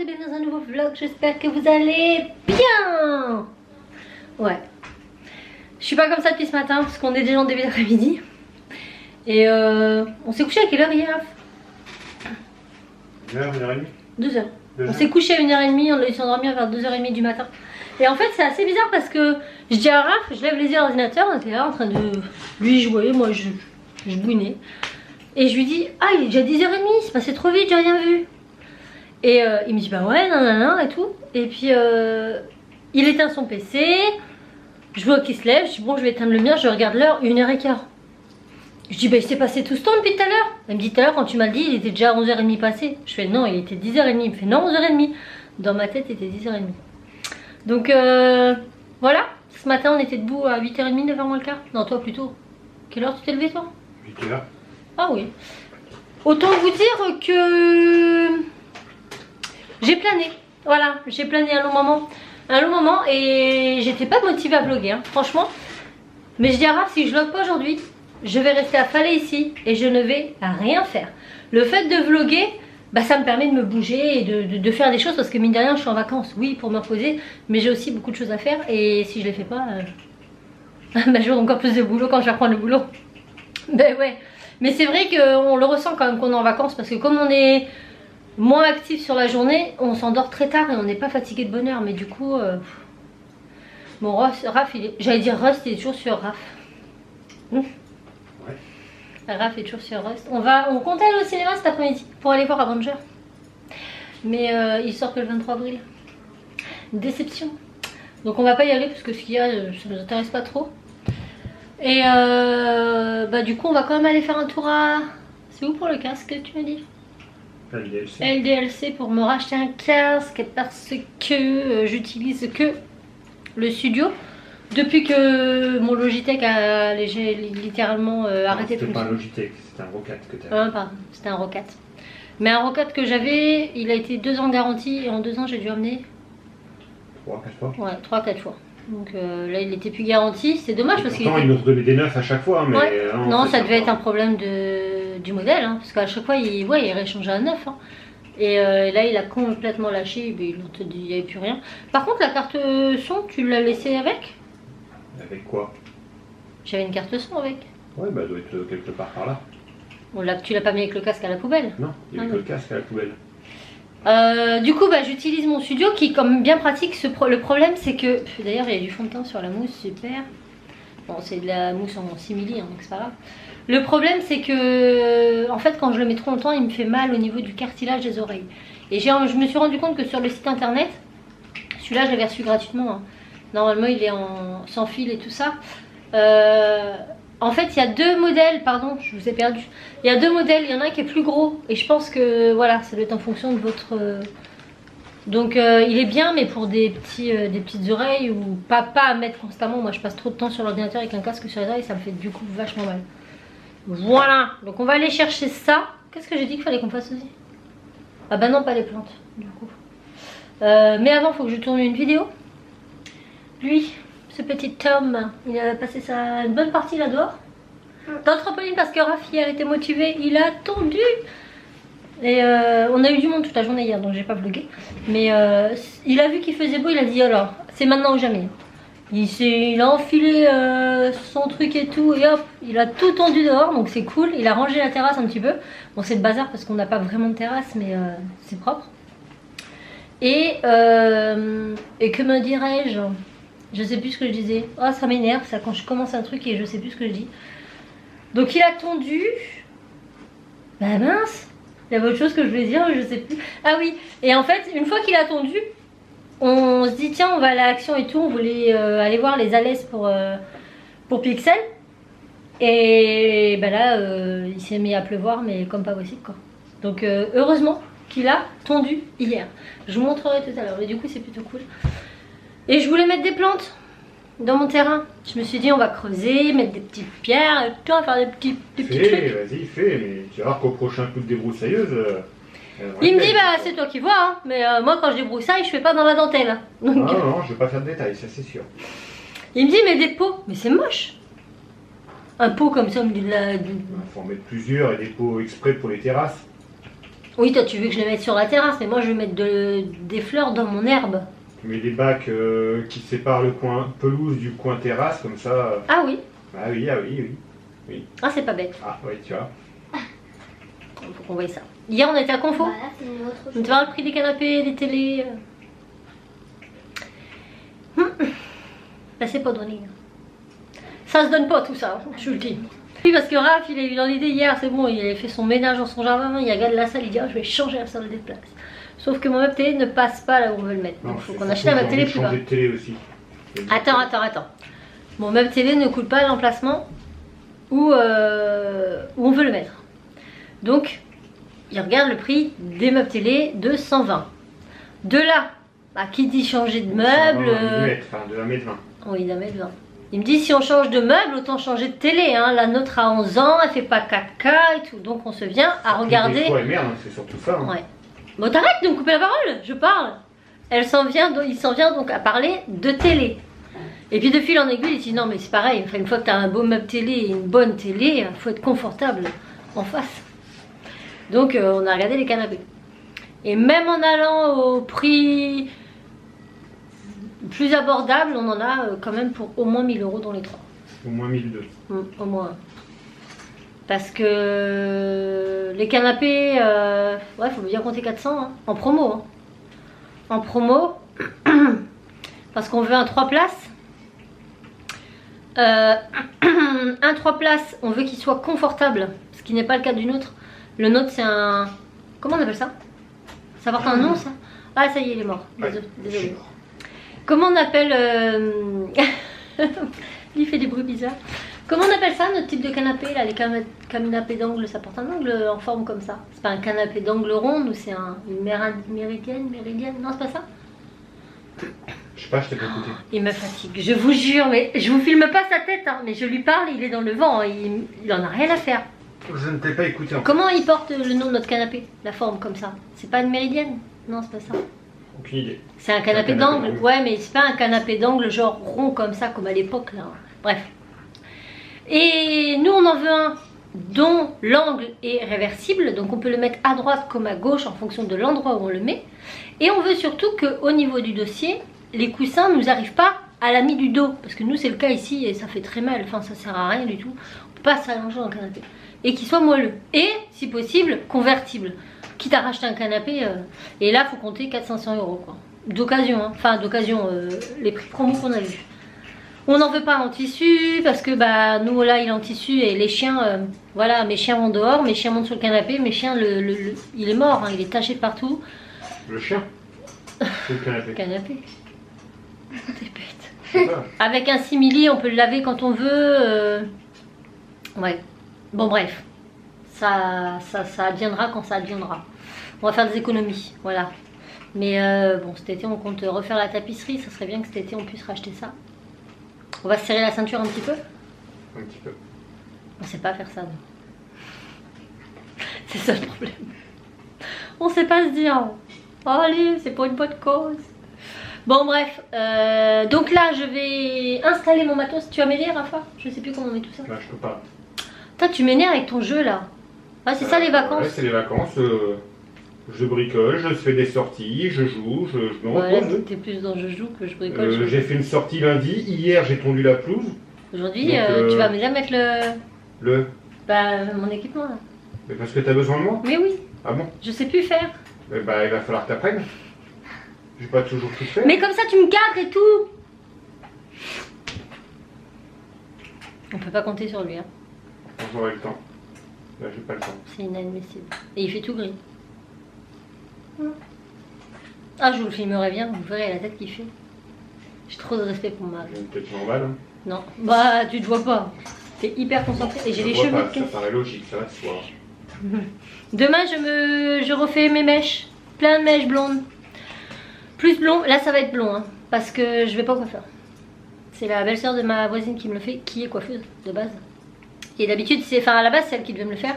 monde et bienvenue dans un nouveau vlog, j'espère que vous allez bien. Ouais, je suis pas comme ça depuis ce matin parce qu'on est déjà en début d'après-midi. Et on s'est couché à quelle heure hier? 1h, 1h30. 2h. On s'est couché à 1h30, on a dû s'endormir vers 2h30 du matin. Et en fait c'est assez bizarre parce que je dis à Raph, je lève les yeux à l'ordinateur, on était là en train de lui jouer, moi je bouinais. Et je lui dis, ah il est déjà 10h30, c'est passé trop vite, j'ai rien vu. Et il me dit bah ouais nanana et tout. Et puis il éteint son PC. Je vois qu'il se lève. Je dis bon je vais éteindre le mien. Je regarde l'heure 1h15. Je dis bah il s'est passé tout ce temps depuis tout à l'heure. Elle me dit tout à l'heure quand tu m'as le dit il était déjà 11h30 passé. Je fais non il était 10h30. Il me fait non 11h30. Dans ma tête il était 10h30. Donc voilà. Ce matin on était debout à 8h30, 9h moins le quart. Non toi plutôt. Quelle heure tu t'es levé toi? 8h. Ah oui. Autant vous dire que j'ai plané, voilà, j'ai plané un long moment et j'étais pas motivée à vlogger, hein, franchement. Mais je dis à Raph, si je vlog pas aujourd'hui, je vais rester affalée ici et je ne vais rien faire. Le fait de vlogger, bah, ça me permet de me bouger et de faire des choses parce que mine de rien, je suis en vacances, oui, pour me reposer, mais j'ai aussi beaucoup de choses à faire et si je les fais pas, bah, j'aurai encore plus de boulot quand je vais reprendre le boulot. Ben ouais, mais c'est vrai qu'on le ressent quand même qu'on est en vacances parce que comme on est moins actif sur la journée, on s'endort très tard et on n'est pas fatigué de bonne heure. Mais du coup, bon, Raph, j'allais dire Rust, il est toujours sur Raph. Ouais. Raph est toujours sur Rust. On compte aller au cinéma cet après-midi pour aller voir Avenger. Mais il sort que le 23 avril. Déception. Donc on va pas y aller parce que ce qu'il y a, ça nous intéresse pas trop. Et bah du coup, on va quand même aller faire un tour à... C'est où pour le casque que tu m'as dit? LDLC. LDLC pour me racheter un casque parce que j'utilise que le studio depuis que mon Logitech a littéralement arrêté de fonctionner. C'était pas un Logitech, c'était un Rocat que tu as. Pardon, c'était un Rocat. Mais un Rocat que j'avais, il a été 2 ans de garantie et en 2 ans j'ai dû amener 3-4 fois. Ouais, 3-4 fois. Donc là il n'était plus garanti, c'est dommage parce qu'il pourtant, était... ils nous redonnaient des neufs à chaque fois. Mais ouais. Non, ça devait être un pas... problème du modèle, hein, parce qu'à chaque fois il réchangeait un neuf. Hein. Et là il a complètement lâché, il n'y avait plus rien. Par contre la carte son, tu l'as laissée avec? Avec quoi? J'avais une carte son avec. Ouais, bah elle doit être quelque part par là. Bon, là, tu l'as pas mis avec le casque à la poubelle? Non, il y avait que le casque à la poubelle. Du coup bah, j'utilise mon studio qui est comme bien pratique. Le problème c'est que, d'ailleurs il y a du fond de teint sur la mousse, super. Bon c'est de la mousse en simili, hein, donc c'est pas grave. Le problème c'est que en fait quand je le mets trop longtemps il me fait mal au niveau du cartilage des oreilles. Et je me suis rendu compte que sur le site internet, celui-là je l'avais reçu gratuitement, hein. Normalement il est sans fil et tout ça. En fait il y a 2 modèles, pardon je vous ai perdu. Il y a 2 modèles, il y en a un qui est plus gros et je pense que voilà ça doit être en fonction de votre... Donc il est bien mais pour des petites oreilles ou pas à mettre constamment. Moi je passe trop de temps sur l'ordinateur avec un casque sur les oreilles, ça me fait du coup vachement mal. Voilà, donc on va aller chercher ça. Qu'est-ce que j'ai dit qu'il fallait qu'on fasse aussi? Ah bah non pas les plantes du coup. Mais avant il faut que je tourne une vidéo. Lui, ce petit Tom, il a passé une bonne partie là dehors. Dans le trampoline parce que Raph hier était motivé, il a attendu. Et on a eu du monde toute la journée hier donc j'ai pas vlogué. Mais il a vu qu'il faisait beau, il a dit alors c'est maintenant ou jamais. Il a enfilé son truc et tout et hop, il a tout tendu dehors donc c'est cool. Il a rangé la terrasse un petit peu. Bon c'est le bazar parce qu'on n'a pas vraiment de terrasse mais c'est propre. Et que me dirais-je? Je sais plus ce que je disais. Oh ça m'énerve ça quand je commence un truc et je sais plus ce que je dis. Donc il a tondu. Bah mince, il y avait autre chose que je voulais dire, je sais plus. Ah oui, et en fait une fois qu'il a tondu, on se dit tiens on va à l'action et tout. On voulait aller voir les Alès pour Pixel. Et bah là il s'est mis à pleuvoir mais comme pas possible quoi. Donc heureusement qu'il a tondu hier. Je vous montrerai tout à l'heure mais du coup c'est plutôt cool. Et je voulais mettre des plantes dans mon terrain. Je me suis dit on va creuser, mettre des petites pierres et tout, faire des petits trucs. Vas-y, fais, mais tu vas voir qu'au prochain coup de débroussailleuse... il me dit bah c'est toi qui vois, hein. Mais moi quand je débroussaille je fais pas dans la dentelle. Donc, non, je vais pas faire de détails, ça c'est sûr. Il me dit mais des pots, mais c'est moche. Un pot comme ça, Il faut en mettre plusieurs et des pots exprès pour les terrasses. Oui, toi tu veux que je les mette sur la terrasse, mais moi je vais mettre des fleurs dans mon herbe. Tu mets des bacs qui séparent le coin pelouse du coin terrasse, comme ça. Ah oui. Ah oui, ah oui, oui. Ah, c'est pas bête. Ah oui, tu vois. Il faut qu'on voie ça. Hier on était à Confo. Bah, là, c'est une autre On chose. te voir le prix des canapés, des télés. Bah, c'est pas donné. Ça se donne pas tout ça, je vous le dis. Oui, parce que Raph, il a eu dans l'idée hier, c'est bon, il a fait son ménage dans son jardin, il regarde la salle, il dit ah, je vais changer la salle des places. Sauf que mon meuble télé ne passe pas là où on veut le mettre. Donc il faut qu'on achète un meuble télé plus bas. Changer de télé aussi. Attends. Mon meuble télé ne coûte pas l'emplacement où on veut le mettre. Donc, il regarde le prix des meubles télé de 120. De là, bah, qui dit changer de meuble... De 1,20 m. Oui, d'1,20 m. Il me dit si on change de meuble, autant changer de télé. Hein. La nôtre a 11 ans, elle fait pas 4K et tout. Donc on se vient à regarder... Ouais, merde, c'est surtout ça. Hein. Ouais. Bon, t'arrêtes de me couper la parole, je parle. Il s'en vient donc à parler de télé. Et puis de fil en aiguille, il dit non mais c'est pareil, enfin, une fois que tu as un beau meuble télé et une bonne télé, il faut être confortable en face. Donc on a regardé les canapés. Et même en allant au prix plus abordable, on en a quand même pour au moins 1000 € dans les trois. Au moins 1002. Au moins. Parce que les canapés, ouais, faut bien compter 400 hein, en promo. Hein. En promo, parce qu'on veut un 3 places. Un 3 places, on veut qu'il soit confortable, ce qui n'est pas le cas du nôtre. Le nôtre, c'est un... Comment on appelle ça? Ça porte un nom, ça? Ah, ça y est, il est mort. Désolé. Comment on appelle... Il fait des bruits bizarres. Comment on appelle ça, notre type de canapé, là? Les canapés d'angle, ça porte un angle en forme comme ça. C'est pas un canapé d'angle rond, ou c'est une méridienne? Non, c'est pas ça? Je sais pas, je t'ai pas écouté. Il me fatigue, je vous jure, mais je vous filme pas sa tête, hein, mais je lui parle, il est dans le vent, il en a rien à faire. Je ne t'ai pas écouté. Comment il porte le nom de notre canapé? La forme comme ça? C'est pas une méridienne? Non, c'est pas ça. Aucune idée. C'est un canapé d'angle. Ouais, mais c'est pas un canapé d'angle genre rond comme ça, comme à l'époque là. Bref. Et nous on en veut un dont l'angle est réversible, donc on peut le mettre à droite comme à gauche en fonction de l'endroit où on le met. Et on veut surtout qu'au niveau du dossier, les coussins ne nous arrivent pas à la mi du dos, parce que nous c'est le cas ici et ça fait très mal, enfin ça sert à rien du tout. On peut pas s'allonger dans le canapé. Et qu'il soit moelleux. Et si possible, convertible. Quitte à racheter un canapé, et là faut compter 400-500 € quoi. D'occasion, hein. Enfin d'occasion, les prix promo qu'on a vus. On n'en veut pas en tissu parce que bah nous là il est en tissu et les chiens, voilà, mes chiens vont dehors, mes chiens montent sur le canapé, mes chiens il est mort, hein, il est taché de partout. Le chien? C'est le canapé. Canapé. T'es bête. C'est ça. Avec un simili, on peut le laver quand on veut. Ouais. Bon bref, ça adviendra quand ça adviendra. On va faire des économies, voilà. Mais bon, cet été on compte refaire la tapisserie, ça serait bien que cet été on puisse racheter ça. On va se serrer la ceinture un petit peu. Un petit peu. On sait pas faire ça. C'est ça le problème. On sait pas se dire. Oh, allez, c'est pour une bonne cause. Bon bref, donc là je vais installer mon matos. Tu vas m'aider Rafa? Je sais plus comment on met tout ça. Là je peux pas. Toi tu m'énerves avec ton jeu là. Ah c'est ça les vacances? Ouais, c'est les vacances. Je bricole, je fais des sorties, je joue, je me Ouais, repose. t'es plus dans je joue que je bricole. J'ai fait une sortie lundi. Hier j'ai tondu la pelouse. Aujourd'hui Donc, tu vas me dire mettre Le. bah, mon équipement là. Mais parce que t'as besoin de moi? Mais oui, Ah bon? je sais plus faire. Eh bah il va falloir que t'apprennes. J'ai pas toujours tout fait. Mais comme ça tu me cadres et tout. On peut pas compter sur lui hein. Quand j'aurai le temps. Là j'ai pas le temps. C'est inadmissible. Et il fait tout gris. Ah, je vous le filmerai bien, vous verrez la tête qu'il fait. J'ai trop de respect pour ma... J'ai une tête normale. Hein. Non, bah tu te vois pas. T'es hyper concentré et j'ai les cheveux de Ça paraît logique, ça va de soi. Demain je refais mes mèches. Plein de mèches blondes. Plus blond, là ça va être blond hein, parce que je vais pas coiffeur. C'est la belle-sœur de ma voisine qui me le fait, qui est coiffeuse de base. Et d'habitude, enfin à la base c'est elle qui devait me le faire.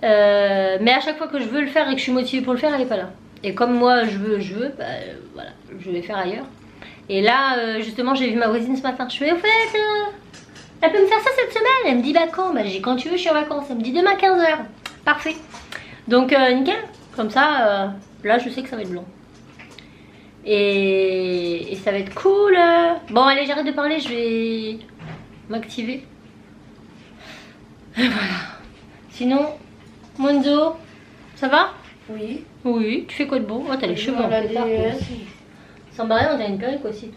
Mais à chaque fois que je veux le faire et que je suis motivée pour le faire, elle est pas là. Et comme moi je veux, bah, voilà, je vais faire ailleurs. Et là justement j'ai vu ma voisine ce matin. Je fais au fait, elle peut me faire ça cette semaine? Elle me dit bah quand? Bah j'ai dit quand tu veux, je suis en vacances. Elle me dit demain 15 h. Parfait. Donc nickel, comme ça, là je sais que ça va être blanc. Et ça va être cool. Bon allez, j'arrête de parler, je vais m'activer. Et voilà. Sinon, Monzo, ça va? Oui. Oui, tu fais quoi de beau? Oh, t'as les cheveux en la pétard. DS. Sans barrer, on a une perruque aussi.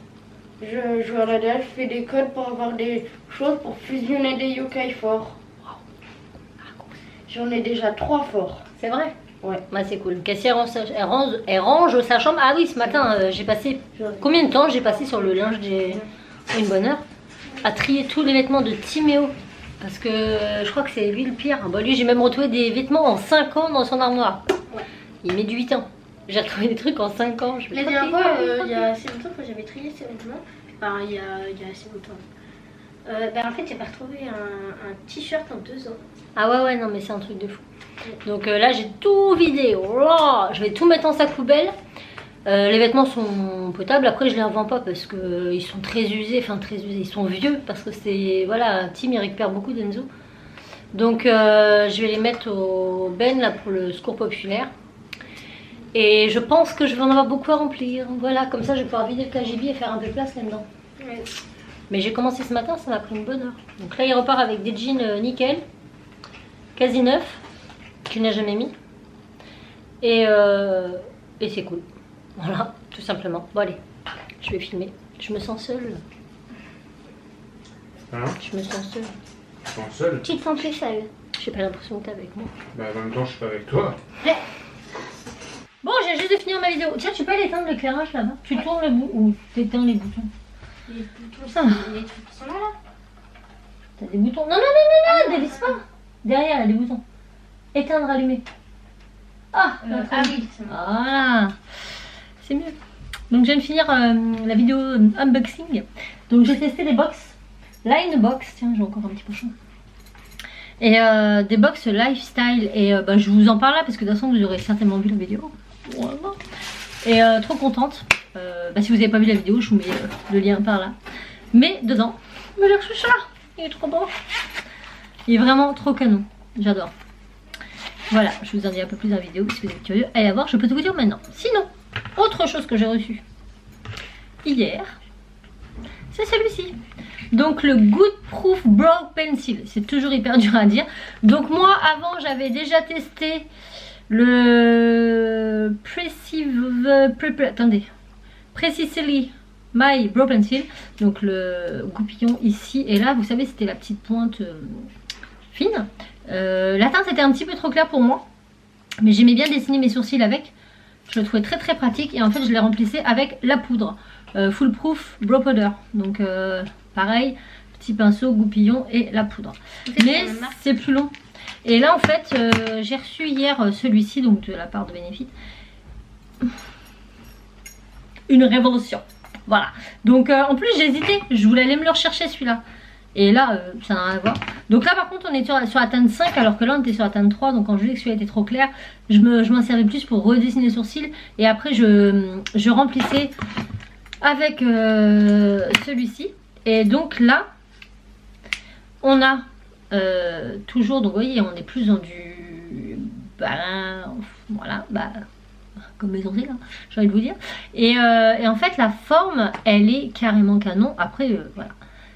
Je joue à la DS, je fais des codes pour avoir des choses pour fusionner des yokai forts. J'en ai déjà 3 forts. C'est vrai? Ouais. Bah c'est cool. Cassie elle range sa chambre. Ah oui, ce matin j'ai passé... Combien de temps j'ai passé sur le linge des... Une bonne heure à trier tous les vêtements de Timéo. Parce que je crois que c'est lui le pire. Bah lui j'ai même retrouvé des vêtements en 5 ans dans son armoire. Ouais. Il met du 8 ans. J'ai retrouvé des trucs en 5 ans. La dernière fois, il y a assez longtemps, quand j'avais trié ces vêtements, enfin il y a assez longtemps. En fait j'avais retrouvé un t-shirt en 2 ans. Ah ouais non mais c'est un truc de fou. Donc là j'ai tout vidé. Oh là, je vais tout mettre en sac poubelle. Les vêtements sont potables. Après je les revends pas parce que ils sont très usés. Enfin très usés. Ils sont vieux parce que c'est... Voilà, Tim il récupère beaucoup d'Enzo. Donc je vais les mettre au Ben là pour le secours populaire. Et je pense que je vais en avoir beaucoup à remplir. Voilà, comme ça je vais pouvoir vider le KGB et faire un peu de place là-dedans. Ouais. Mais j'ai commencé ce matin, ça m'a pris une bonne heure. Donc là il repart avec des jeans nickel, quasi neufs, qu'il n'a jamais mis. Et c'est cool. Voilà, tout simplement. Bon allez, je vais filmer. Je me sens seule. Hein? Je me sens seule. Tu te sens seul? Tu te sens plus seule. J'ai pas l'impression que t'es avec moi. Bah en même temps, je suis pas avec toi. Bon, j'ai juste de finir ma vidéo. Tiens, tu peux aller éteindre l'éclairage là-bas? Tu tournes le bout ou t'éteins les boutons? Les boutons, Ça. les trucs qui sont là. T'as des boutons? Non, dévisse pas. Derrière, il y a des boutons. Éteindre, allumer. Ah, Oui, c'est bon. voilà. C'est mieux. Donc, je viens de finir la vidéo unboxing. Donc, j'ai testé les box. Linebox. Tiens, j'ai encore un petit pochon. Et des box lifestyle. Et je vous en parle là parce que de toute façon, vous aurez certainement vu la vidéo. Voilà. Et trop contente. Si vous n'avez pas vu la vidéo, je vous mets le lien par là. Mais dedans, j'ai reçu ça. Il est trop beau. Il est vraiment trop canon. J'adore. Voilà, je vous en dis un peu plus dans la vidéo si vous êtes curieux. Allez voir, je peux tout vous dire maintenant. Sinon, autre chose que j'ai reçu hier, c'est celui-ci. Donc le Good Proof Brow Pencil. C'est toujours hyper dur à dire. Donc moi, avant, j'avais déjà testé le Precisely My Brow Pencil. Donc le goupillon ici et là. Vous savez, c'était la petite pointe fine. La teinte était un petit peu trop claire pour moi. Mais j'aimais bien dessiner mes sourcils avec. Je le trouvais très très pratique. Et en fait, je l'ai remplissé avec la poudre. Full Proof Brow Powder. Donc pareil, petit pinceau, goupillon et la poudre. Mais c'est plus long. Et là en fait, j'ai reçu hier celui-ci, donc de la part de Benefit. Une révolution. Voilà. Donc en plus j'ai hésité. Je voulais aller me le rechercher celui-là. Et là, ça n'a rien à voir. Donc là par contre on est sur la teinte 5 alors que là on était sur la teinte 3. Donc quand je disais que celui-là était trop clair, je m'en servais plus pour redessiner les sourcils. Et après je remplissais avec celui-ci. Et donc là, on a toujours, donc vous voyez, on est plus dans du... voilà, comme mes sourcils, hein, j'ai envie de vous dire. Et en fait, la forme, elle est carrément canon. Après, voilà.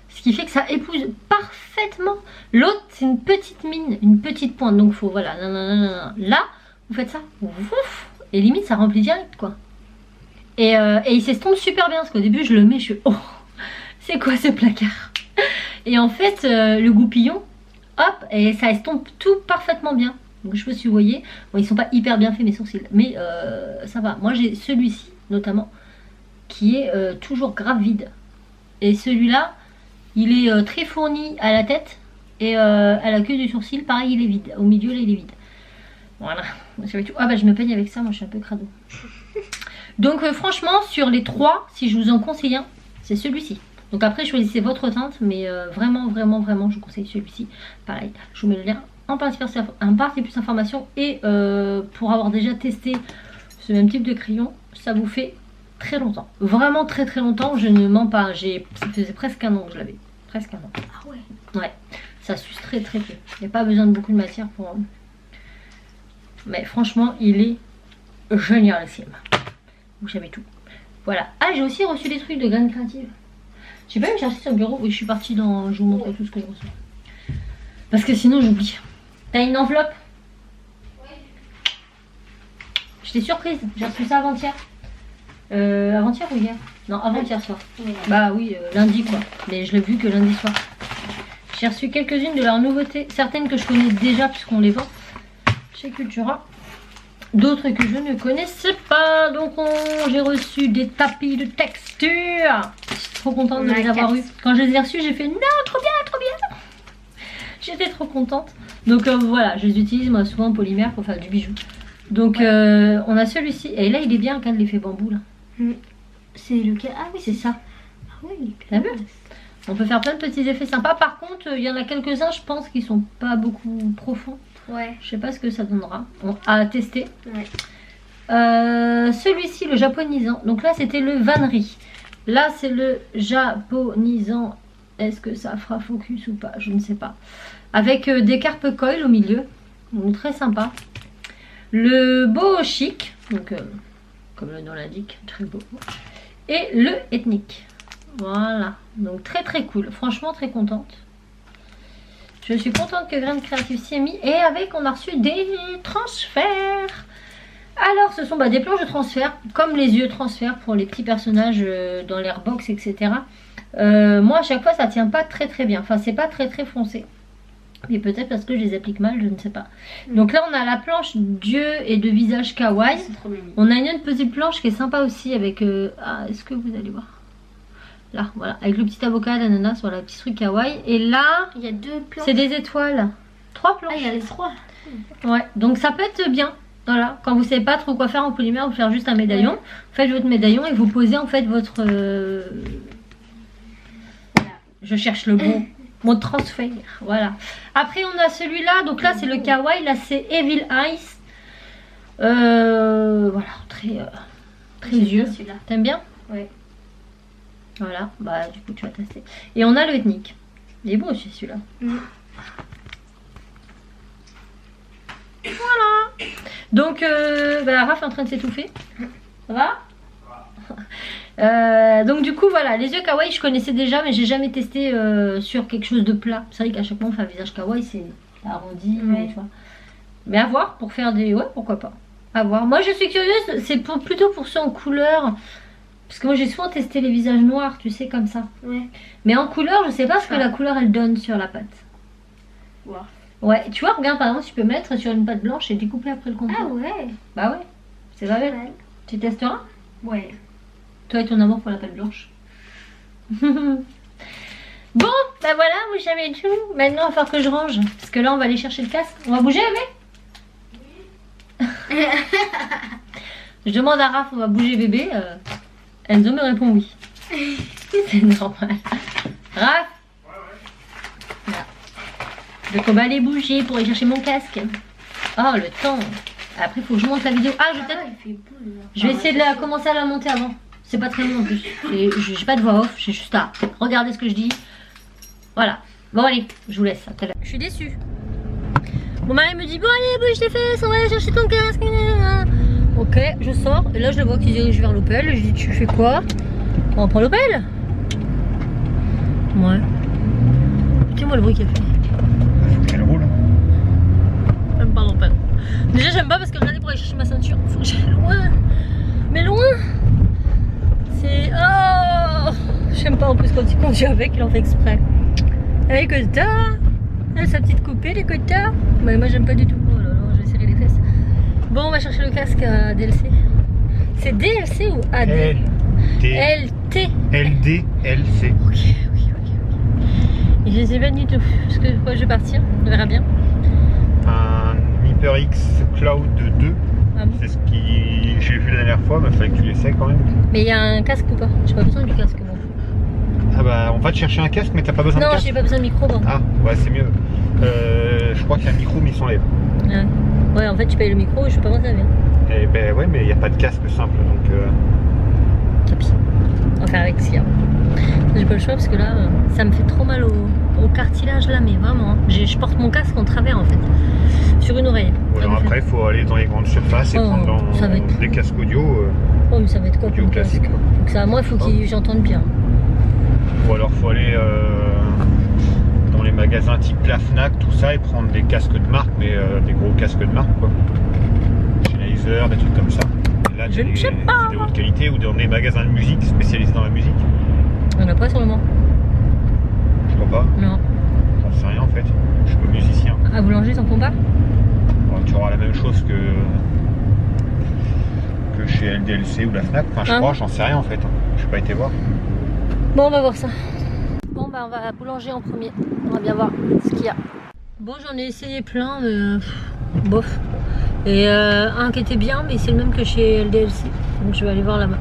Ce qui fait que ça épouse parfaitement. L'autre, c'est une petite mine, une petite pointe. Donc, faut, voilà, là, vous faites ça, ouf, et limite, ça remplit direct, quoi. Et il s'estompe super bien, parce qu'au début, je le mets, je suis... Oh, c'est quoi ce placard? Et en fait, le goupillon, hop, et ça estompe tout parfaitement bien. Donc je sais pas si vous voyez, bon, ils sont pas hyper bien faits mes sourcils, mais ça va. Moi j'ai celui-ci notamment, qui est toujours grave vide. Et celui-là, il est très fourni à la tête, et à la queue du sourcil, pareil, il est vide. Au milieu, là, il est vide. Voilà. Ah je me peigne avec ça, moi je suis un peu crado. Donc franchement, sur les trois, si je vous en conseille un, c'est celui-ci. Donc après choisissez votre teinte, mais vraiment je vous conseille celui-ci. Pareil, je vous mets le lien en partie plus d'informations. Et pour avoir déjà testé ce même type de crayon, ça vous fait très longtemps. Vraiment très longtemps, je ne mens pas. Ça faisait presque un an que je l'avais. Presque un an. Ah ouais. Ouais, ça suce très peu. Il n'y a pas besoin de beaucoup de matière pour Mais franchement, il est génialissime. Vous savez tout. Voilà. Ah, j'ai aussi reçu des trucs de graines créatives. J'ai pas même cherché sur le bureau. Oui, je suis partie dans... Je vous montre tout ce que je reçois. Parce que sinon, j'oublie. T'as une enveloppe? Oui. J'étais surprise. J'ai reçu ça avant-hier. Avant-hier ou hier? Non, avant-hier soir. Oui. Bah oui, lundi quoi. Mais je l'ai vu que lundi soir. J'ai reçu quelques-unes de leurs nouveautés. Certaines que je connais déjà puisqu'on les vend chez Cultura. D'autres que je ne connaissais pas. Donc j'ai reçu des tapis de texture. Je suis trop contente de les avoir eu. Quand je les ai reçus, j'ai fait non, trop bien, trop bien. J'étais trop contente. Donc voilà, je les utilise moi souvent en polymère pour faire du bijou. Donc on a celui-ci. Et là il est bien quand l'effet bambou là. C'est lequel? Ah oui, c'est ça. Ah oui, t'as vu? On peut faire plein de petits effets sympas. Par contre, il y en a quelques-uns, je pense, qui sont pas beaucoup profonds. Ouais. Je sais pas ce que ça donnera. À tester. Ouais. Celui-ci, le japonisant. Donc là, c'était le vannerie. Là, c'est le japonisant. Est-ce que ça fera focus ou pas? Je ne sais pas. Avec des carpe coil au milieu. Donc très sympa. Le beau chic. Donc, comme le nom l'indique, très beau. Et le ethnique. Voilà. Donc très très cool. Franchement, très contente. Je suis contente que Graines Créatives s'y ait mis. Et avec, on a reçu des transferts. Alors, ce sont des planches de transfert, comme les yeux transfert pour les petits personnages dans l'airbox, etc. Moi, à chaque fois, ça tient pas très très bien. Enfin, c'est pas très très foncé. Mais peut-être parce que je les applique mal, je ne sais pas. Donc là, on a la planche d'yeux et de visage kawaii. On a une autre petite planche qui est sympa aussi avec... Ah, est-ce que vous allez voir? Là, voilà, avec le petit avocat, l'ananas, voilà, le petit truc kawaii. Et là, il y a 2 planches. C'est des étoiles. 3 planches. Ah, il y a les 3. Ouais, donc ça peut être bien. Voilà, quand vous savez pas trop quoi faire en polymère, vous faire juste un médaillon. Ouais. Faites votre médaillon et vous posez en fait votre... Voilà. Je cherche le bon. Mon transfert. Voilà. Après, on a celui-là. Donc là, c'est le kawaii. Là, c'est Evil Eyes. Voilà, très yeux. T'aimes bien? Ouais. Voilà, bah du coup tu vas tester. Et on a le ethnique. Il est beau aussi celui-là. Voilà. Donc Raph est en train de s'étouffer. Ça va? Donc du coup voilà, les yeux kawaii je connaissais déjà mais j'ai jamais testé sur quelque chose de plat. C'est vrai qu'à chaque fois on fait un visage kawaii, c'est arrondi, tu vois. Mais à voir pour faire des... Ouais, pourquoi pas. À voir. Moi je suis curieuse, c'est plutôt pour ceux en couleur. Parce que moi j'ai souvent testé les visages noirs, tu sais, comme ça. Ouais. Mais en couleur, je sais pas ce que la couleur elle donne sur la pâte. Wow. Ouais, tu vois, regarde par exemple, tu peux mettre sur une pâte blanche et découper après le contour. Ah ouais. Bah ouais, c'est pas bête. Tu testeras? Ouais. Toi et ton amour pour la pâte blanche. Bon, bah voilà, vous savez tout. Maintenant, il va falloir que je range. Parce que là, on va aller chercher le casque. On va bouger, bébé? Oui. Je demande à Raph, on va bouger, bébé. Enzo me répond oui. C'est normal. Raph? Ouais. Donc on va aller bouger pour aller chercher mon casque. Oh le temps. Après il faut que je monte la vidéo. Ah je vais essayer de commencer à la monter avant. C'est pas très long en plus. J'ai pas de voix off, j'ai juste à regarder ce que je dis. Voilà. Bon allez, je vous laisse. À tout à l'heure. Je suis déçue. Mon mari me dit bon allez bouge tes fesses, on va aller chercher ton casque. Ok, je sors et là je le vois qu'il dirige vers l'Opel. Je dis tu fais quoi? On prend l'Opel? Ouais. Écoutez-moi le bruit qu'il a fait. Faut qu'elle roule. J'aime pas l'Opel. Déjà j'aime pas parce que regardez pour aller chercher ma ceinture, faut que j'aille loin. Mais loin. C'est... Oh, j'aime pas en plus quand il conduit avec, il en fait exprès. Avec Costa, sa petite coupée les Costa. Mais moi j'aime pas du tout. Oh là là, je vais serrer les fesses. Bon, on va chercher le casque à DLC. C'est DLC ou AD? LT. LD, LC. Ok. Et je sais pas du tout. Parce que quoi, je vais partir, on verra bien. Un HyperX Cloud 2. Ah bon? C'est ce que j'ai vu la dernière fois, mais il fallait que tu l'essaies quand même. Mais il y a un casque ou pas? J'ai pas besoin du casque, moi. Ah bah, on va te chercher un casque, mais t'as pas besoin de casque? Non, j'ai pas besoin de micro, bon. Ah, ouais, c'est mieux. Je crois qu'il y a un micro, mais il s'enlève. Ouais, en fait, tu payes le micro et je sais pas comment ça vient. Eh ben ouais, mais il n'y a pas de casque simple, donc... Tapis. Enfin avec Sia. J'ai pas le choix parce que là, ça me fait trop mal au cartilage là, mais vraiment. Hein. Je porte mon casque en travers en fait, sur une oreille. Ou alors après, il faut aller dans les grandes surfaces et prendre dans des casques audio. Oh, mais ça va être quoi audio classique. Donc ça, moi, il faut que j'entende bien. Ou alors, il faut aller dans les magasins type la Fnac, tout ça, et prendre des casques de marque, mais des gros casques de marque quoi. Sennheiser, des trucs comme ça. Et là, Je ne sais pas. C'est de haute qualité ou dans des magasins de musique spécialisés dans la musique. On n'a pas sur le moment. Je crois pas. Non. J'en sais rien en fait. Je suis pas musicien. À Boulanger, t'en prends pas? Bon, tu auras la même chose que chez LDLC ou la Fnac. Enfin, je crois, j'en sais rien en fait. Je n'ai pas été voir. Bon, on va voir ça. Bon, bah, on va à Boulanger en premier. On va bien voir ce qu'il y a. Bon, j'en ai essayé plein, mais bof. Et un qui était bien, mais c'est le même que chez LDLC. Donc, je vais aller voir là-bas.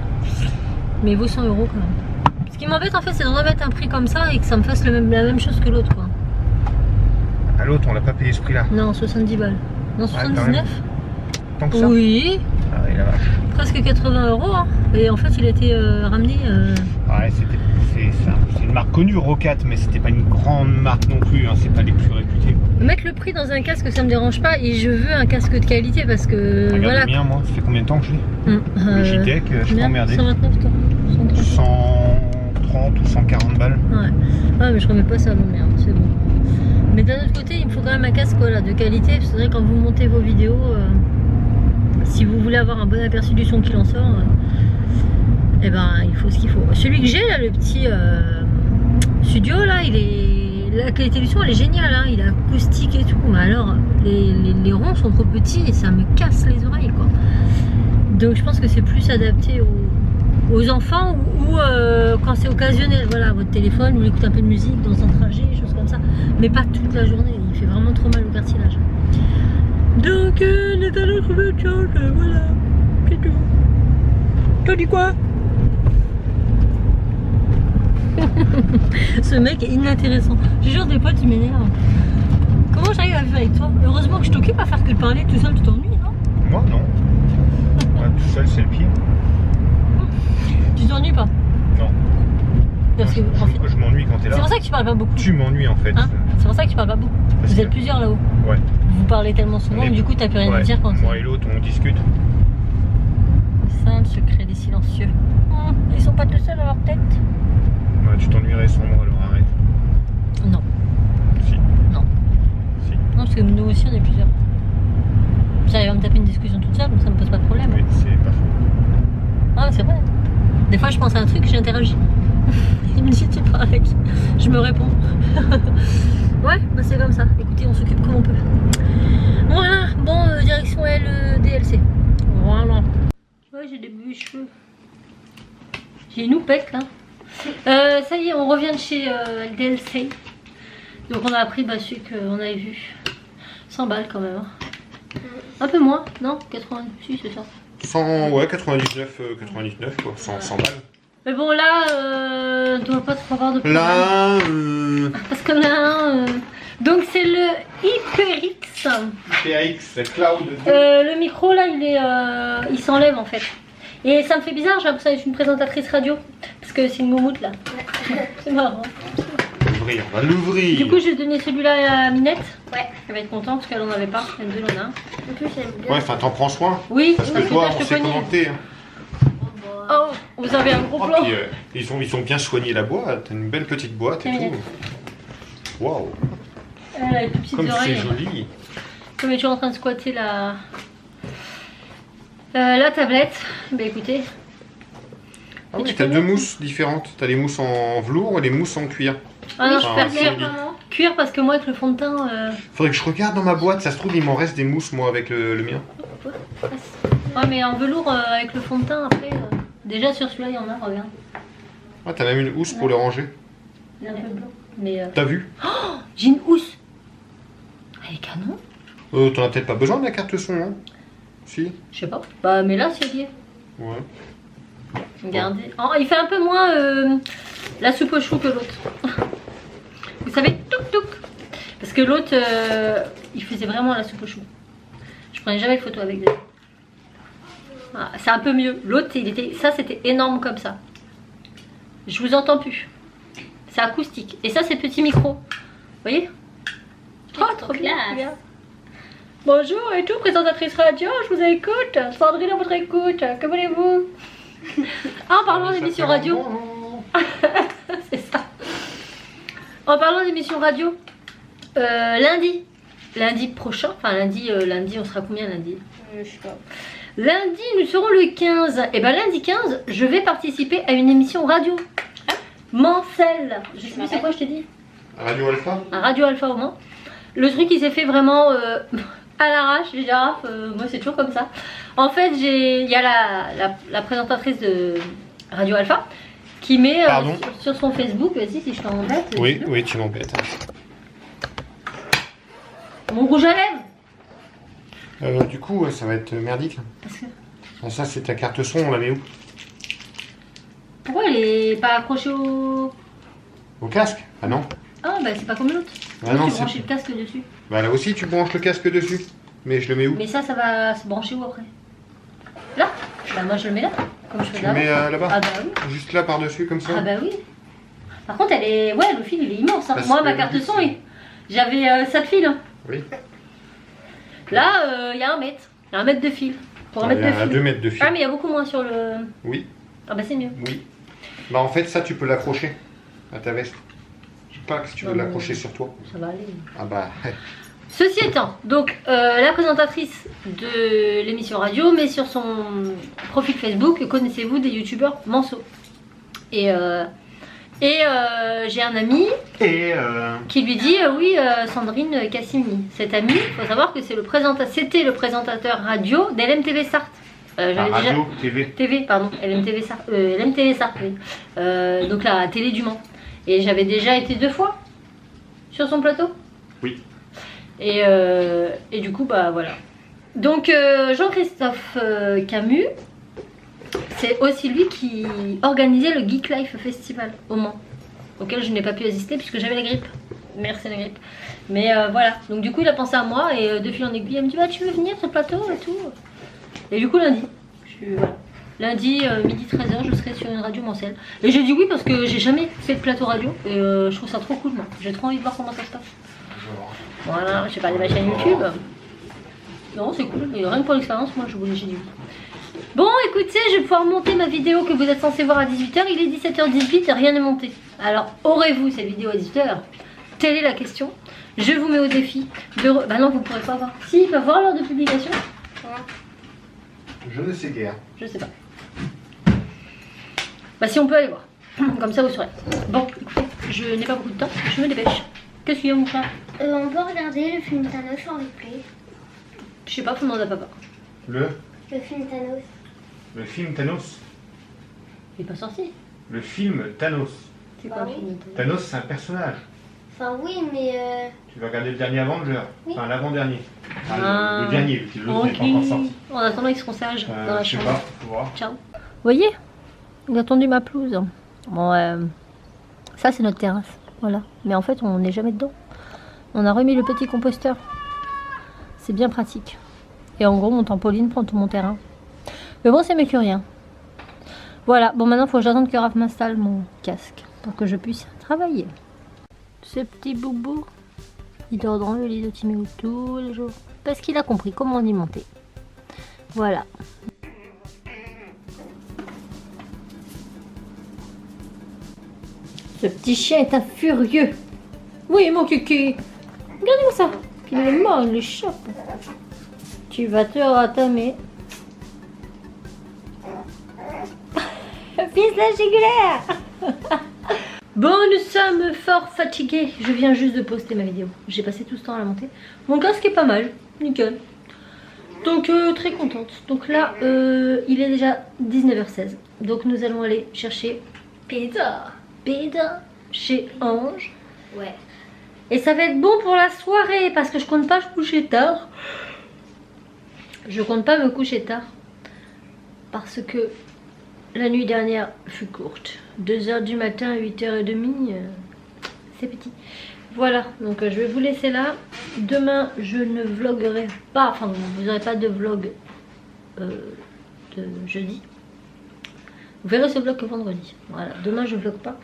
Mais il vaut 100 € quand même. Ce qui m'embête en fait, c'est de remettre un prix comme ça et que ça me fasse la même chose que l'autre quoi. À l'autre, on l'a pas payé ce prix-là. Non, 70 balles. Non, 79. Tant que ça. Oui. Ah oui, la vache. Presque 80 €. Hein. Et en fait, il a été ramené. Ouais, c'est une marque connue, Rocat, mais c'était pas une grande marque non plus. Hein. C'est pas les plus réputés. Mettre le prix dans un casque, ça me dérange pas. Et je veux un casque de qualité parce que. Regarde voilà. le mien, moi. Ça fait combien de temps que je l'ai Le JTEC, je suis pas emmerdé. 129 toi. 130 ou 140 balles. Ouais. Ah, mais je remets pas ça à mon merde, c'est bon. Mais d'un autre côté, il me faut quand même un casque voilà, de qualité. C'est vrai quand vous montez vos vidéos, si vous voulez avoir un bon aperçu du son qui en sort, eh ben il faut ce qu'il faut. Celui que j'ai là, le petit studio là, la qualité du son elle est géniale, hein, il est acoustique et tout. Mais alors les ronds sont trop petits et ça me casse les oreilles quoi. Donc je pense que c'est plus adapté aux enfants ou quand c'est occasionnel, voilà, votre téléphone, vous écoutez un peu de musique dans un trajet, des choses comme ça, mais pas toute la journée, il fait vraiment trop mal au cartilage. Donc les allons trouver autre chose, voilà, c'est tout. T'as dit quoi? Ce mec est inintéressant, j'ai genre des potes qui m'énervent. Comment j'arrive à vivre avec toi? Heureusement que je t'occupe à faire que de parler tout seul, tu t'ennuies, non? Moi non. Ouais, tout seul c'est le pire. Tu t'ennuies pas? Non. Parce que, en fait, je m'ennuie quand t'es là. C'est pour ça que tu parles pas beaucoup. Tu m'ennuies en fait. Hein, c'est pour ça que tu parles pas beaucoup. Vous êtes plusieurs là-haut. Ouais. Vous parlez tellement souvent que du coup t'as plus rien à dire quand moi et l'autre on discute. C'est ça le secret des silencieux. Ils sont pas tout seuls dans leur tête. Ouais, tu t'ennuierais sans moi alors arrête. Non. Si. Non. Si. Non parce que nous aussi on est plusieurs. J'arrive à me taper une discussion toute seule donc ça me pose pas de problème. Oui, c'est pas faux. Ah c'est vrai. Des fois je pense à un truc, j'interagis. Il me dit tu parles avec. Je me réponds. Ouais, bah c'est comme ça. Écoutez, on s'occupe comme on peut. Voilà, bon, direction LDLC. Voilà. Ouais, j'ai des cheveux. J'ai une houppette là. Ça y est, on revient de chez LDLC. Donc on a appris celui qu'on avait vu. 100 balles quand même. Hein. Un peu moins, non? 86 c'est ça? 100, ouais, 99 quoi, 100 balles. Mais bon là, on doit pas trop avoir de problème. Là, parce que là, donc c'est le HyperX. HyperX Cloud 2. Le micro là, il s'enlève en fait. Et ça me fait bizarre, j'ai l'impression d'être une présentatrice radio. Parce que c'est une moumoute là. C'est marrant. On va l'ouvrir. Du coup, je vais donner celui-là à Minette. Ouais. Elle va être contente parce qu'elle en avait pas. Elle en a un. En plus, j'aime bien. Ouais, enfin, t'en prends soin. Oui, parce que toi, on sait connais. commenter. Hein. Oh, vous avez un gros plan. Puis, ils ont bien soigné la boîte. T'as une belle petite boîte et tout. Waouh. Elle a les plus petites Comme oreilles. c'est joli. Comme elle est toujours en train de squatter la tablette. Bah écoutez. Ah oui, t'as deux mousses différentes. T'as les mousses en velours et les mousses en cuir. Ah non, Enfin, je préfère cuir. Cuir parce que moi avec le fond de teint. Faudrait que je regarde dans ma boîte. Ça se trouve, il m'en reste des mousses moi avec le mien. Ouais, mais en velours avec le fond de teint après. Déjà sur celui-là, il y en a, regarde. Ah, t'as même une housse pour le ranger. Il est un peu blanc. Mais. T'as vu? Oh, j'ai une housse. Elle est canon. T'en as peut-être pas besoin de la carte son, hein? Si? Je sais pas. Bah, mais là, c'est lié. Ouais. Regardez. Oh, il fait un peu moins la soupe au chou que l'autre. Vous savez, touc touc. Parce que l'autre, il faisait vraiment la soupe au chou. Je prenais jamais de photos avec lui. Ah, c'est un peu mieux. L'autre, ça c'était énorme comme ça. Je vous entends plus. C'est acoustique. Et ça, c'est petit micro. Vous voyez? Oh, trop bien. Bonjour et tout, présentatrice radio, je vous écoute. Sandrine à votre écoute. Que voulez-vous? Ah, en parlant d'émission radio. C'est ça. En parlant d'émission radio, lundi prochain, enfin lundi, on sera combien lundi? Je sais pas. Lundi, nous serons le 15. Et ben lundi 15, je vais participer à une émission radio. Mancel. Je sais plus c'est quoi je t'ai dit. Radio Alpha. Un Radio Alpha au Mans. Le truc il s'est fait vraiment à l'arrache, les girafes. Moi c'est toujours comme ça. En fait, il y a la présentatrice de Radio Alpha qui met sur son Facebook, vas-y si je t'embête. Oui, oui, tu m'embêtes. Mon rouge à lèvres. Du coup, ça va être merdique. Parce que... Ah, ça, c'est ta carte son, on la met où? Pourquoi elle est pas accrochée au casque? Ah non. Ah bah c'est pas comme l'autre. Ah non, tu branches le casque dessus. Bah là aussi, tu branches le casque dessus. Mais je le mets où? Mais ça va se brancher où après? Là? Bah moi je le mets là, comme je fais Tu le mets là-bas? Ah bah oui. Juste là par-dessus comme ça? Ah bah oui. Par contre elle est... Ouais, le fil il est immense. Hein. Moi ma carte son, j'avais ça de fil. Hein. Oui. Là, il y a 1 mètre. Il y a 1 mètre de fil. Pour 1 mètre de fil. 2 mètres de fil. Ah mais il y a beaucoup moins sur le... Oui. Ah bah c'est mieux. Oui. Bah en fait ça tu peux l'accrocher à ta veste. Je sais pas si tu veux l'accrocher sur toi. Ça va aller. Ah bah... Ceci étant, donc la présentatrice de l'émission radio met sur son profil Facebook, connaissez-vous des youtubeurs Manceau? Et j'ai un ami qui lui dit oui Sandrine Cassimini. Cet ami, il faut savoir que c'était le présentateur radio d'LMTV Sarthe. radio, TV, pardon, LMTV Sarthe, oui. Donc la télé du Mans. Et j'avais déjà été 2 fois sur son plateau. Oui. Et du coup, bah voilà. Donc Jean-Christophe Camus, c'est aussi lui qui organisait le Geek Life Festival au Mans, auquel je n'ai pas pu assister puisque j'avais la grippe. Merci la grippe. Mais voilà, donc du coup il a pensé à moi et de fil en aiguille, il me dit bah tu veux venir sur le plateau et tout. Et du coup lundi, voilà. Lundi, midi 13h, je serai sur une radio mancelle. Et j'ai dit oui parce que j'ai jamais fait de plateau radio et je trouve ça trop cool moi. J'ai trop envie de voir comment ça se passe. Voilà, je sais pas, ma chaîne YouTube. Non, c'est cool. Et rien que pour l'expérience, moi j'ai dit oui. Bon, écoutez, je vais pouvoir monter ma vidéo que vous êtes censé voir à 18h. Il est 17h18 et rien n'est monté. Alors, aurez-vous cette vidéo à 18h? Telle est la question. Je vous mets au défi de... Bah non, vous pourrez pas voir. Si, ils peuvent voir l'heure de publication. Je ne sais guère. Je sais pas. Bah si on peut aller voir. Comme ça vous saurez. Bon, écoutez, je n'ai pas beaucoup de temps, je me dépêche. Qu'est-ce qu'il y a mon frère? On peut regarder le film Thanos en replay. Je sais pas, faut demander à papa. Le film Thanos. Le film Thanos. Il est pas sorti. Le film Thanos. C'est quoi le film Thanos, c'est un personnage. Enfin oui, mais... Tu vas regarder le dernier Avenger. Oui. Enfin l'avant-dernier. Le dernier, vu que l'autre n'est pas ok. encore sorti. En attendant, ils seront sages dans la Je sais chambre. pas, faut voir. Ciao. Vous voyez? Il a tendu ma pelouse. Bon, ça c'est notre terrasse. Voilà. Mais en fait, on n'est jamais dedans. On a remis le petit composteur. C'est bien pratique. Et en gros, mon trampoline prend tout mon terrain. Mais bon, c'est mieux que rien. Voilà. Bon, maintenant, il faut que j'attende que Raph m'installe mon casque pour que je puisse travailler. Ce petit boubou, il dort dans le lit de Timéo tous les jours. Parce qu'il a compris comment on y monter. Voilà. Ce petit chien est un furieux. Oui, mon kiki. Regardez-moi ça. Il est mort, il le chope. Tu vas te ratamer. Fils de jugulaire. Bon, nous sommes fort fatigués. Je viens juste de poster ma vidéo. J'ai passé tout ce temps à la monter. Mon casque est pas mal. Nickel. Donc, très contente. Donc là, il est déjà 19h16. Donc, nous allons aller chercher pizza chez Ange. Ouais. Et ça va être bon pour la soirée parce que je compte pas me coucher tard. Je compte pas me coucher tard parce que la nuit dernière fut courte. 2h du matin à 8h30, c'est petit. Voilà, donc je vais vous laisser là. Demain, je ne vloguerai pas, enfin vous n'aurez pas de vlog de jeudi. Vous verrez ce vlog que vendredi. Voilà, demain je vlog pas.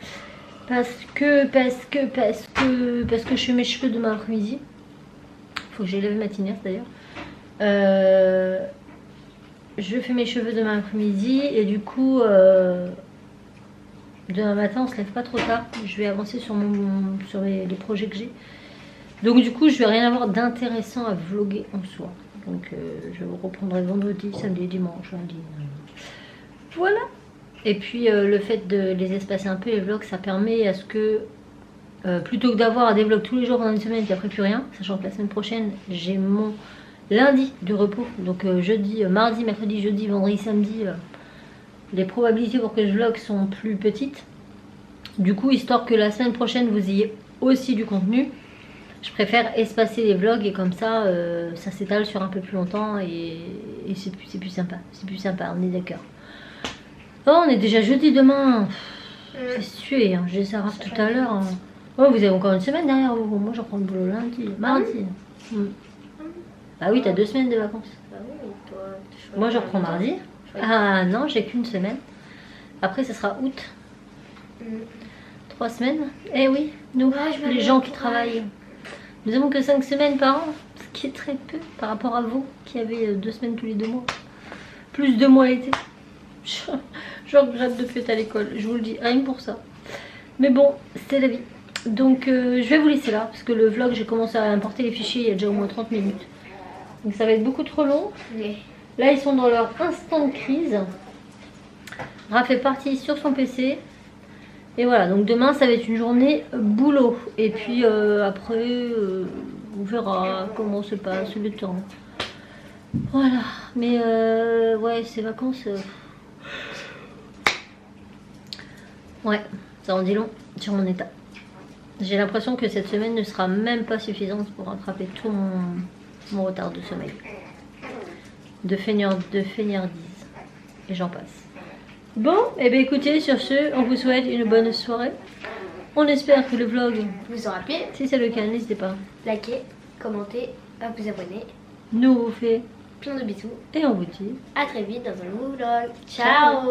Parce que je fais mes cheveux demain après-midi. Faut que j'élève ma tinasse d'ailleurs. Je fais mes cheveux demain après-midi et du coup demain matin on se lève pas trop tard. Je vais avancer sur les projets que j'ai. Donc du coup je vais rien avoir d'intéressant à vlogger en soi. Donc je reprendrai vendredi, samedi, dimanche, lundi. Voilà. Et puis le fait de les espacer un peu les vlogs, ça permet à ce que plutôt que d'avoir des vlogs tous les jours pendant une semaine puis après plus rien, sachant que la semaine prochaine j'ai mon lundi de repos, donc jeudi, mardi, mercredi, jeudi, vendredi, samedi, les probabilités pour que je vlog sont plus petites. Du coup, histoire que la semaine prochaine vous ayez aussi du contenu, je préfère espacer les vlogs et comme ça, ça s'étale sur un peu plus longtemps et c'est plus sympa. C'est plus sympa, on est d'accord. Oh, on est déjà jeudi demain. C'est sué, hein. J'ai ça tout à l'heure. Hein. Oh, vous avez encore une semaine derrière vous. Moi, je reprends le boulot lundi, mardi. Ah oui, t'as 2 semaines de vacances. Bah oui, toi, Moi, je reprends mardi. Ah non, j'ai qu'une semaine. Après, ça sera août. 3 semaines. Eh oui, nous, les gens qui travaillent. Nous avons que 5 semaines par an. Ce qui est très peu par rapport à vous qui avez 2 semaines tous les 2 mois. Plus 2 mois l'été. Je regrette de plus être à l'école, je vous le dis, rien que pour ça. Mais bon, c'est la vie. Donc je vais vous laisser là, parce que le vlog, j'ai commencé à importer les fichiers il y a déjà au moins 30 minutes. Donc ça va être beaucoup trop long. Oui. Là, ils sont dans leur instant de crise. Raph est parti sur son PC. Et voilà, donc demain, ça va être une journée boulot. Et puis après, on verra comment se passe le temps. Voilà, mais ouais, ces vacances... Ouais, ça en dit long sur mon état. J'ai l'impression que cette semaine ne sera même pas suffisante pour rattraper tout mon retard de sommeil. De fainéantise. Et j'en passe. Bon, et bien écoutez, sur ce, on vous souhaite une bonne soirée. On espère que le vlog Vous aura plu. Si c'est le cas, n'hésitez pas. Likez, commentez, à vous abonner. Nous vous fait Plein de bisous. et on vous dit À très vite dans un nouveau vlog. Ciao.